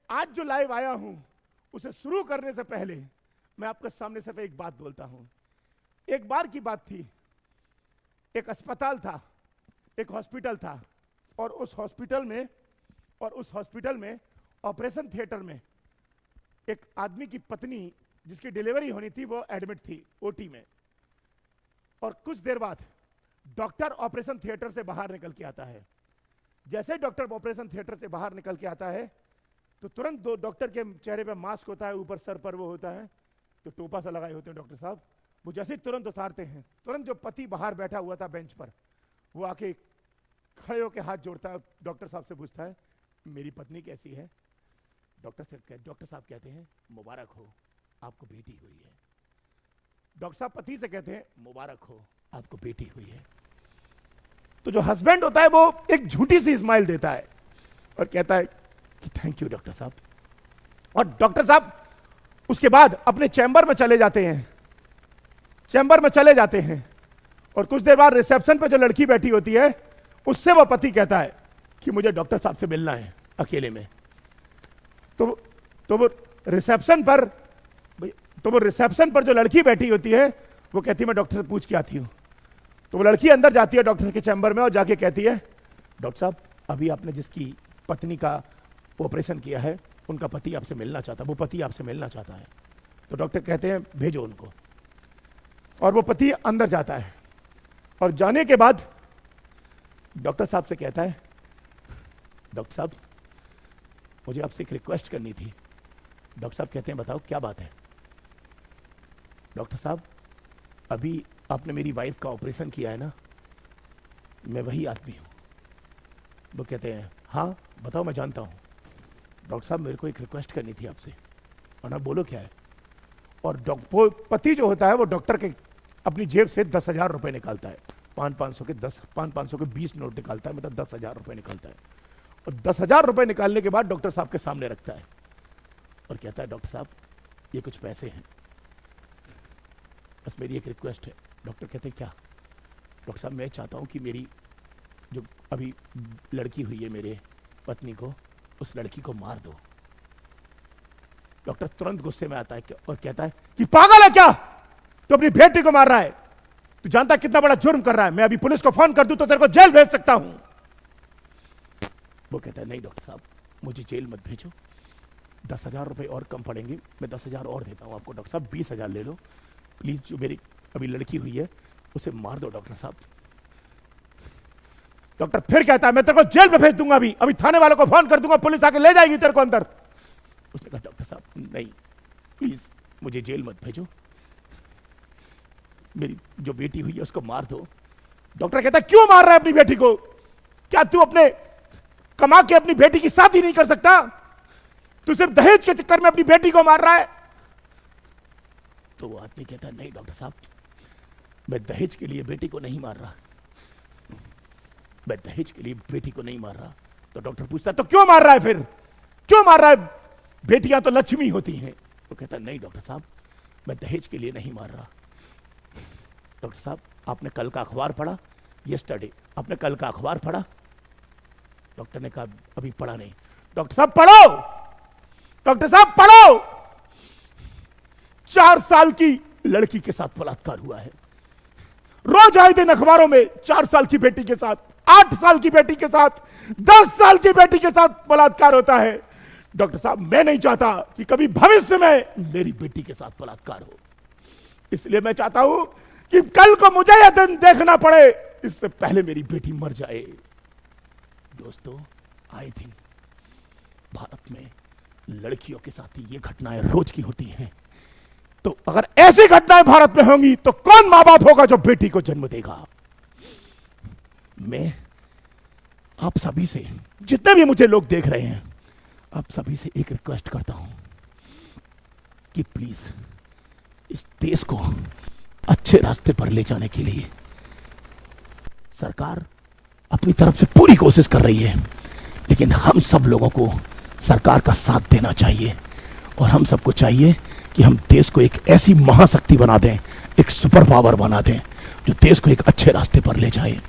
आज जो लाइव आया हूं उसे शुरू करने से पहले मैं आपके सामने सिर्फ एक बात बोलता हूं। एक बार की बात थी, एक अस्पताल था, एक हॉस्पिटल था, और उस हॉस्पिटल में ऑपरेशन थिएटर में एक आदमी की पत्नी जिसकी डिलीवरी होनी थी वो एडमिट थी ओटी में। और कुछ देर बाद डॉक्टर ऑपरेशन थिएटर से बाहर निकल के आता है। जैसे डॉक्टर ऑपरेशन थिएटर से बाहर निकल के आता है तो तुरंत दो डॉक्टर के चेहरे पे मास्क होता है, ऊपर सर पर वो होता है जो टोपा सा लगाए होते हैं डॉक्टर साहब, वो जैसे ही तुरंत उतारते हैं, तुरंत जो पति बाहर बैठा हुआ था बेंच पर वो आके खड़े होकर हाथ जोड़ता है, डॉक्टर साहब से पूछता है मेरी पत्नी कैसी है। डॉक्टर साहब कहते हैं मुबारक हो आपको बेटी हुई है। डॉक्टर साहब पति से कहते हैं मुबारक हो आपको बेटी हुई है। तो जो हस्बैंड होता है वो एक झूठी सी स्माइल देता है और कहता है कि थैंक यू डॉक्टर साहब। और डॉक्टर साहब उसके बाद अपने चैम्बर में चले जाते हैं और कुछ देर बाद रिसेप्शन पे जो लड़की बैठी होती है उससे वो पति कहता है कि मुझे डॉक्टर साहब से मिलना है अकेले में। तो वो रिसेप्शन पर जो लड़की बैठी होती है वो कहती है मैं डॉक्टर से पूछ के आती हूं। तो वो लड़की अंदर जाती है डॉक्टर के चैम्बर में और जाके कहती है डॉक्टर साहब अभी आपने जिसकी पत्नी का ऑपरेशन किया है उनका पति आपसे मिलना चाहता है, वो पति आपसे मिलना चाहता है। तो डॉक्टर कहते हैं भेजो उनको। और वो पति अंदर जाता है और जाने के बाद डॉक्टर साहब से कहता है डॉक्टर साहब मुझे आपसे एक रिक्वेस्ट करनी थी। डॉक्टर साहब कहते हैं बताओ क्या बात है। डॉक्टर साहब अभी आपने मेरी वाइफ का ऑपरेशन किया है ना, मैं वही आदमी हूं। वो कहते हैं हाँ बताओ मैं जानता हूं। डॉक्टर साहब मेरे को एक रिक्वेस्ट करनी थी आपसे। और ना बोलो क्या है। और पति जो होता है वो डॉक्टर के अपनी जेब से 10,000 रुपए निकालता है, 500 के 20 नोट निकालता है, मतलब 10,000 रुपए निकालता है। और 10,000 रुपए निकालने के बाद डॉक्टर साहब के सामने रखता है और कहता है डॉक्टर साहब ये कुछ पैसे हैं, बस मेरी एक रिक्वेस्ट है। डॉक्टर कहते हैं क्या। डॉक्टर साहब मैं चाहता हूं कि मेरी जो अभी लड़की हुई है मेरे पत्नी को, उस लड़की को मार दो। डॉक्टर तुरंत गुस्से में आता है और कहता है कि पागल है क्या, तो अपनी बेटी को मार रहा है, तू जानता है कितना बड़ा जुर्म कर रहा है, मैं अभी पुलिस को फोन कर दूं तो तेरे को जेल भेज सकता हूं। वो कहता है नहीं डॉक्टर साहब मुझे जेल मत भेजो, 10,000 रुपए और कम पड़ेंगे, मैं 10,000 और देता हूं आपको। डॉक्टर साहब 20,000 ले लो प्लीज, जो मेरी अभी लड़की हुई है उसे मार दो डॉक्टर साहब। डॉक्टर फिर कहता है मैं तेरे को जेल में भेज दूंगा, अभी थाने वालों को फोन कर दूंगा, पुलिस आके ले जाएगी तेरे को अंदर। उसने कहा डॉक्टर साहब नहीं प्लीज मुझे जेल मत भेजो, मेरी जो बेटी हुई है उसको मार दो। डॉक्टर कहता है क्यों मार रहा है अपनी बेटी को, क्या तू अपने कमा के अपनी बेटी की शादी नहीं कर सकता, तू सिर्फ दहेज के चक्कर में अपनी बेटी को मार रहा है। तो वो आदमी कहता है नहीं डॉक्टर साहब मैं दहेज के लिए बेटी को नहीं मार रहा, मैं दहेज के लिए बेटी को नहीं मार रहा। तो डॉक्टर पूछता है तो क्यों मार रहा है, फिर क्यों मार रहा है, बेटियां तो लक्ष्मी होती हैं। तो कहता है नहीं डॉक्टर साहब मैं दहेज के लिए नहीं मार रहा। डॉक्टर साहब आपने कल का अखबार पढ़ा, यस्टरडे आपने कल का अखबार पढ़ा। डॉक्टर ने कहा अभी पढ़ा नहीं। डॉक्टर साहब पढ़ो, डॉक्टर साहब पढ़ो, 4 साल की लड़की के साथ बलात्कार हुआ है। रोज आए दिन अखबारों में 4 साल की बेटी के साथ, 8 साल की बेटी के साथ, 10 साल की बेटी के साथ बलात्कार होता है। डॉक्टर साहब मैं नहीं चाहता कि कभी भविष्य में मेरी बेटी के साथ बलात्कार हो, इसलिए मैं चाहता हूं कि कल को मुझे यह दिन देखना पड़े इससे पहले मेरी बेटी मर जाए। दोस्तों आए दिन भारत में लड़कियों के साथ ये घटनाएं रोज की होती हैं, तो अगर ऐसी घटनाएं भारत में होंगी तो कौन मां बाप होगा जो बेटी को जन्म देगा। मैं आप सभी से, जितने भी मुझे लोग देख रहे हैं, आप सभी से एक रिक्वेस्ट करता हूं कि प्लीज इस देश को अच्छे रास्ते पर ले जाने के लिए सरकार अपनी तरफ से पूरी कोशिश कर रही है, लेकिन हम सब लोगों को सरकार का साथ देना चाहिए और हम सबको चाहिए कि हम देश को एक ऐसी महाशक्ति बना दें, एक सुपर पावर बना दें जो देश को एक अच्छे रास्ते पर ले जाए।